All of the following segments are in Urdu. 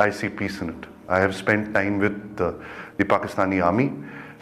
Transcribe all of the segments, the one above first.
I see peace in it. I have spent time with the Pakistani army.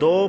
2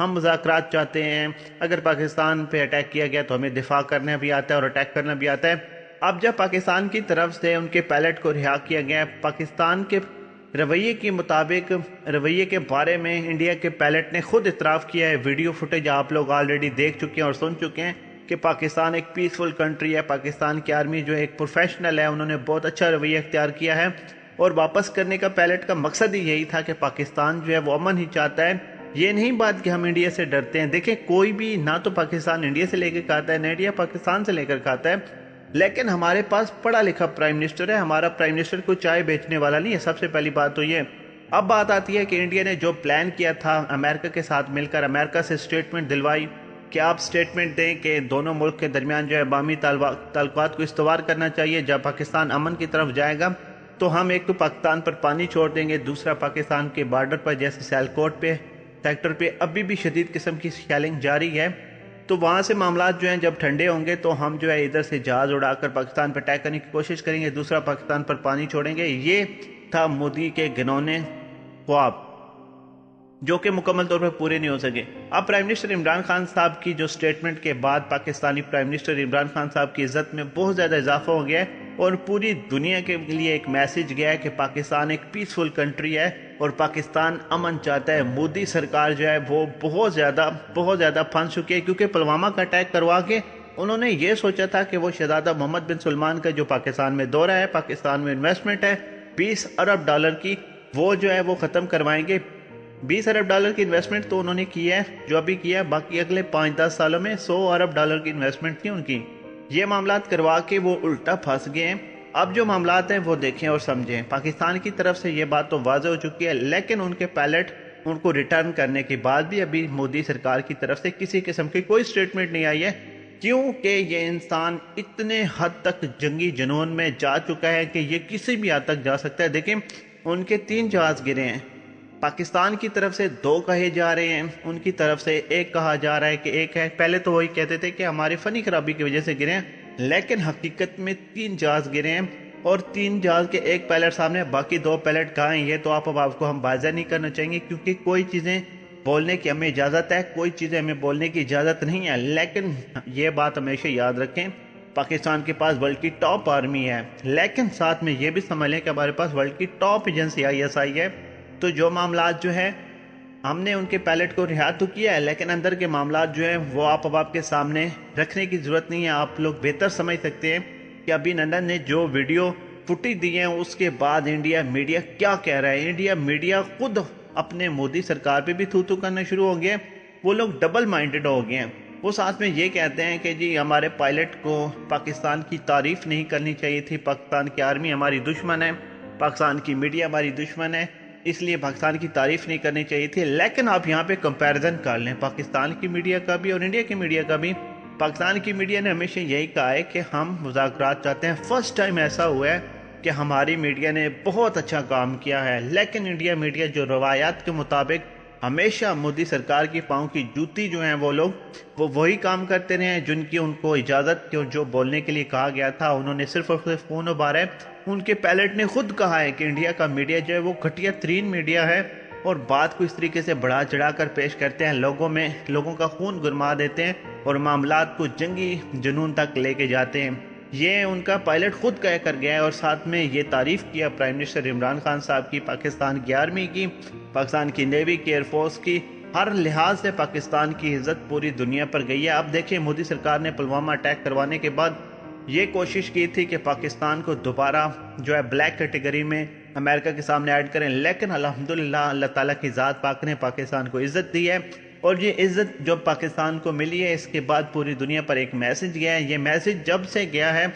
ہم مذاکرات چاہتے ہیں، اگر پاکستان پہ اٹیک کیا گیا تو ہمیں دفاع کرنا بھی آتا ہے اور اٹیک کرنا بھی آتا ہے۔ اب جب پاکستان کی طرف سے ان کے پائلٹ کو رہا کیا گیا، پاکستان کے رویے کے مطابق، رویے کے بارے میں انڈیا کے پائلٹ نے خود اعتراف کیا ہے۔ ویڈیو فوٹیج آپ لوگ آلریڈی دیکھ چکے ہیں اور سن چکے ہیں کہ پاکستان ایک پیسفل کنٹری ہے، پاکستان کی آرمی جو ایک پروفیشنل ہے، انہوں نے بہت اچھا رویہ اختیار کیا ہے، اور واپس کرنے کا پائلٹ کا مقصد ہی یہی تھا کہ پاکستان جو ہے وہ امن ہی چاہتا ہے۔ یہ نہیں بات کہ ہم انڈیا سے ڈرتے ہیں، دیکھیں کوئی بھی نہ تو پاکستان انڈیا سے لے کے کھاتا ہے، نہ انڈیا پاکستان سے لے کر کھاتا ہے، لیکن ہمارے پاس پڑھا لکھا پرائم منسٹر ہے، ہمارا پرائم منسٹر کوئی چائے بیچنے والا نہیں ہے، سب سے پہلی بات تو یہ۔ اب بات آتی ہے کہ انڈیا نے جو پلان کیا تھا امریکہ کے ساتھ مل کر، امریکہ سے سٹیٹمنٹ دلوائی کہ آپ سٹیٹمنٹ دیں کہ دونوں ملک کے درمیان جو ہے باہمی تعلقات کو استوار کرنا چاہیے، جب پاکستان امن کی طرف جائے گا تو ہم ایک تو پاکستان پر پانی چھوڑ دیں گے، دوسرا پاکستان کے بارڈر پر جیسے سیالکوٹ پہ سیکٹر پہ ابھی بھی شدید قسم کی شیلنگ جاری ہے، تو وہاں سے معاملات جو ہیں جب ٹھنڈے ہوں گے تو ہم جو ہے ادھر سے جہاز اڑا کر پاکستان پر اٹیک کرنے کی کوشش کریں گے، دوسرا پاکستان پر پانی چھوڑیں گے۔ یہ تھا مودی کے گھنونے خواب جو کہ مکمل طور پر پورے نہیں ہو سکے۔ اب پرائم منسٹر عمران خان صاحب کی جو سٹیٹمنٹ کے بعد پاکستانی پرائم منسٹر عمران خان صاحب کی عزت میں بہت زیادہ اضافہ ہو گیا ہے، اور پوری دنیا کے لیے ایک میسج گیا ہے کہ پاکستان ایک پیسفل کنٹری ہے اور پاکستان امن چاہتا ہے۔ مودی سرکار جو ہے وہ بہت زیادہ پھنس چکی ہے، کیونکہ پلوامہ کا اٹیک کروا کے انہوں نے یہ سوچا تھا کہ وہ شہزادہ محمد بن سلمان کا جو پاکستان میں دورہ ہے، پاکستان میں انویسٹمنٹ ہے $20 ارب کی، وہ جو ہے وہ ختم کروائیں گے۔ $20 ارب کی انویسٹمنٹ تو انہوں نے کی ہے، جو ابھی کیا ہے، باقی اگلے 5-10 سالوں میں $100 ارب کی انویسٹمنٹ تھی ان کی۔ یہ معاملات کروا کے وہ الٹا پھنس گئے ہیں۔ اب جو معاملات ہیں وہ دیکھیں اور سمجھیں، پاکستان کی طرف سے یہ بات تو واضح ہو چکی ہے، لیکن ان کے پائلٹ ان کو ریٹرن کرنے کے بعد بھی ابھی مودی سرکار کی طرف سے کسی قسم کی کوئی سٹیٹمنٹ نہیں آئی ہے، کیونکہ یہ انسان اتنے حد تک جنگی جنون میں جا چکا ہے کہ یہ کسی بھی حد تک جا سکتا ہے۔ دیکھیں ان کے 3 جہاز گرے ہیں، پاکستان کی طرف سے 2 کہے جا رہے ہیں، ان کی طرف سے 1 کہا جا رہا ہے کہ 1 ہے۔ پہلے تو وہی کہتے تھے کہ ہماری فنی خرابی کی وجہ سے گرے ہیں، لیکن حقیقت میں 3 جہاز گرے ہیں، اور 3 جہاز کے 1 پائلٹ سامنے، باقی 2 پائلٹ کہاں ہیں یہ تو آپ کو ہم واضح نہیں کرنا چاہیں گے، کیونکہ کوئی چیزیں بولنے کی ہمیں اجازت ہے، کوئی چیزیں ہمیں بولنے کی اجازت نہیں ہے، لیکن یہ بات ہمیشہ یاد رکھیں، پاکستان کے پاس ورلڈ کی ٹاپ آرمی ہے، لیکن ساتھ میں یہ بھی سمجھ لیں کہ ہمارے پاس ورلڈ کی ٹاپ ایجنسی ISI ہے۔ تو جو معاملات جو ہے ہم نے ان کے پائلٹ کو رہا تو کیا ہے، لیکن اندر کے معاملات جو ہیں وہ آپ کے سامنے رکھنے کی ضرورت نہیں ہے۔ آپ لوگ بہتر سمجھ سکتے ہیں کہ ابھی نندن نے جو ویڈیو فوٹیج دی ہیں اس کے بعد انڈیا میڈیا کیا کہہ رہا ہے۔ انڈیا میڈیا خود اپنے مودی سرکار پہ بھی تھو کرنا شروع ہو گیا، وہ لوگ ڈبل مائنڈڈ ہو گئے ہیں۔ وہ ساتھ میں یہ کہتے ہیں کہ جی ہمارے پائلٹ کو پاکستان کی تعریف نہیں کرنی چاہیے تھی، پاکستان کی آرمی ہماری دشمن ہے، پاکستان کی میڈیا ہماری دشمن ہے، اس لیے پاکستان کی تعریف نہیں کرنی چاہیے تھی۔ لیکن آپ یہاں پہ کمپیریزن کر لیں پاکستان کی میڈیا کا بھی اور انڈیا کی میڈیا کا بھی۔ پاکستان کی میڈیا نے ہمیشہ یہی کہا ہے کہ ہم مذاکرات چاہتے ہیں، فرسٹ ٹائم ایسا ہوا ہے کہ ہماری میڈیا نے بہت اچھا کام کیا ہے، لیکن انڈیا میڈیا جو روایات کے مطابق ہمیشہ مودی سرکار کی پاؤں کی جوتی جو ہیں وہ لوگ وہ وہی کام کرتے رہے ہیں جن کی ان کو اجازت کی، جو بولنے کے لیے کہا گیا تھا انہوں نے صرف اور صرف فون ابھارا ہے۔ ان کے پائلٹ نے خود کہا ہے کہ انڈیا کا میڈیا جو ہے وہ گھٹیا ترین میڈیا ہے، اور بات کو اس طریقے سے بڑھا چڑھا کر پیش کرتے ہیں، لوگوں کا خون گرما دیتے ہیں اور معاملات کو جنگی جنون تک لے کے جاتے ہیں۔ یہ ان کا پائلٹ خود کہہ کر گیا ہے، اور ساتھ میں یہ تعریف کیا پرائم منسٹر عمران خان صاحب کی، پاکستان کی آرمی کی، پاکستان کی نیوی کی، ایئر فورس کی، ہر لحاظ سے پاکستان کی عزت پوری دنیا پر گئی ہے۔ اب دیکھیں مودی سرکار نے پلوامہ اٹیک کروانے کے بعد یہ کوشش کی تھی کہ پاکستان کو دوبارہ جو ہے بلیک کیٹیگری میں امریکہ کے سامنے ایڈ کریں، لیکن الحمدللہ اللہ تعالیٰ کی ذات پاک نے پاکستان کو عزت دی ہے، اور یہ عزت جو پاکستان کو ملی ہے اس کے بعد پوری دنیا پر ایک میسج گیا ہے۔ یہ میسج جب سے گیا ہے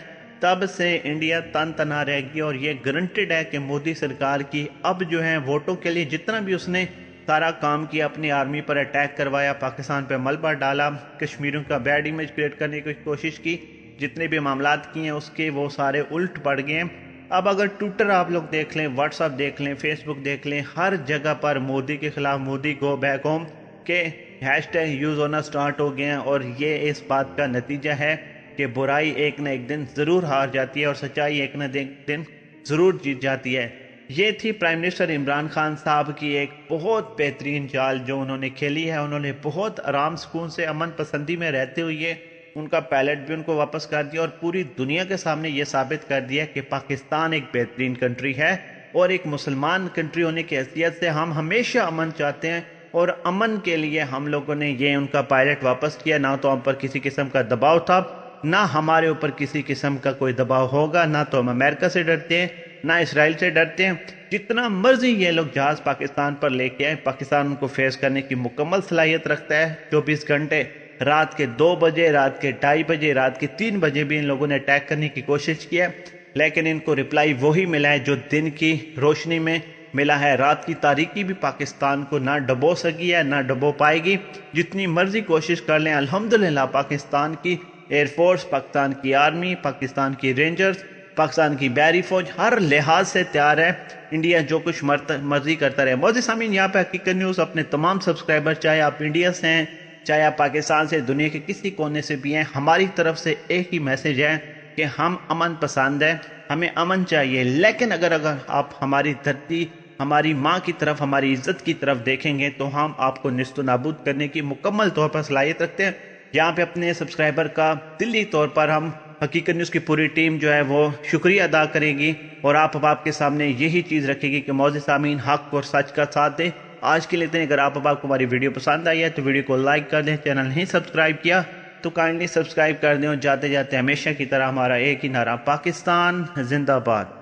تب سے انڈیا تن تنہا رہ گیا، اور یہ گارنٹیڈ ہے کہ مودی سرکار کی اب جو ہے ووٹوں کے لیے جتنا بھی اس نے سارا کام کیا، اپنی آرمی پر اٹیک کروایا، پاکستان پہ ملبہ ڈالا، کشمیریوں کا بیڈ امیج کریٹ کرنے کی کوشش کی، جتنے بھی معاملات کیے ہیں اس کے وہ سارے الٹ پڑ گئے ہیں۔ اب اگر ٹویٹر آپ لوگ دیکھ لیں، واٹس ایپ دیکھ لیں، فیس بک دیکھ لیں، ہر جگہ پر مودی کے خلاف مودی گو بیک ہوم کے ہیش ٹیگ یوز ہونا سٹارٹ ہو گئے ہیں، اور یہ اس بات کا نتیجہ ہے کہ برائی ایک نہ ایک دن ضرور ہار جاتی ہے اور سچائی ایک نہ ایک دن ضرور جیت جاتی ہے۔ یہ تھی پرائم منسٹر عمران خان صاحب کی ایک بہت بہترین چال جو انہوں نے کھیلی ہے. انہوں نے بہت آرام سکون سے امن پسندی میں رہتے ہوئے ان کا پیلٹ بھی ان کو واپس کر دیا اور پوری دنیا کے سامنے یہ ثابت کر دیا کہ پاکستان ایک بہترین کنٹری ہے اور ایک مسلمان کنٹری ہونے کی حیثیت سے ہم ہمیشہ امن چاہتے ہیں اور امن کے لیے ہم لوگوں نے یہ ان کا پائلٹ واپس کیا. نہ تو ہم پر کسی قسم کا دباؤ تھا، نہ ہمارے اوپر کسی قسم کا کوئی دباؤ ہوگا، نہ تو ہم امریکہ سے ڈرتے ہیں نہ اسرائیل سے ڈرتے ہیں. جتنا مرضی یہ لوگ جہاز پاکستان پر لے کے آئے، پاکستان ان کو فیس کرنے کی مکمل صلاحیت رکھتا ہے. 24 گھنٹے رات کے 2 بجے، رات کے 2:30 بجے، رات کے 3 بجے بھی ان لوگوں نے اٹیک کرنے کی کوشش کی ہے، لیکن ان کو رپلائی وہی ملا ہے جو دن کی روشنی میں ملا ہے. رات کی تاریکی بھی پاکستان کو نہ ڈبو سکی ہے نہ ڈبو پائے گی. جتنی مرضی کوشش کر لیں، الحمدللہ پاکستان کی ایئر فورس، پاکستان کی آرمی، پاکستان کی رینجرز، پاکستان کی بحری فوج ہر لحاظ سے تیار ہے. انڈیا جو کچھ مرضی کرتا رہے. معزز سامعین، یہاں پہ حقیقت نیوز اپنے تمام سبسکرائبر، چاہے آپ انڈیا سے ہیں چاہے آپ پاکستان سے، دنیا کے کسی کونے سے بھی ہیں، ہماری طرف سے ایک ہی میسج ہے کہ ہم امن پسند ہیں، ہمیں امن چاہیے. لیکن اگر آپ ہماری دھرتی، ہماری ماں کی طرف، ہماری عزت کی طرف دیکھیں گے تو ہم آپ کو نیست و نابود کرنے کی مکمل طور پر صلاحیت رکھتے ہیں. یہاں پہ اپنے سبسکرائبر کا دلی طور پر ہم حقیقت نیوز کی پوری ٹیم جو ہے وہ شکریہ ادا کرے گی اور آپ کے سامنے یہی چیز رکھے گی کہ معزز سامعین حق اور سچ کا ساتھ دیں. آج کے لیے اگر آپ کو ہماری ویڈیو پسند آئی ہے تو ویڈیو کو لائک کر دیں. چینل نہیں سبسکرائب کیا تو کائنڈلی سبسکرائب کر دیں اور جاتے جاتے ہمیشہ کی طرح ہمارا ایک ہی نعرہ، پاکستان زندہ باد.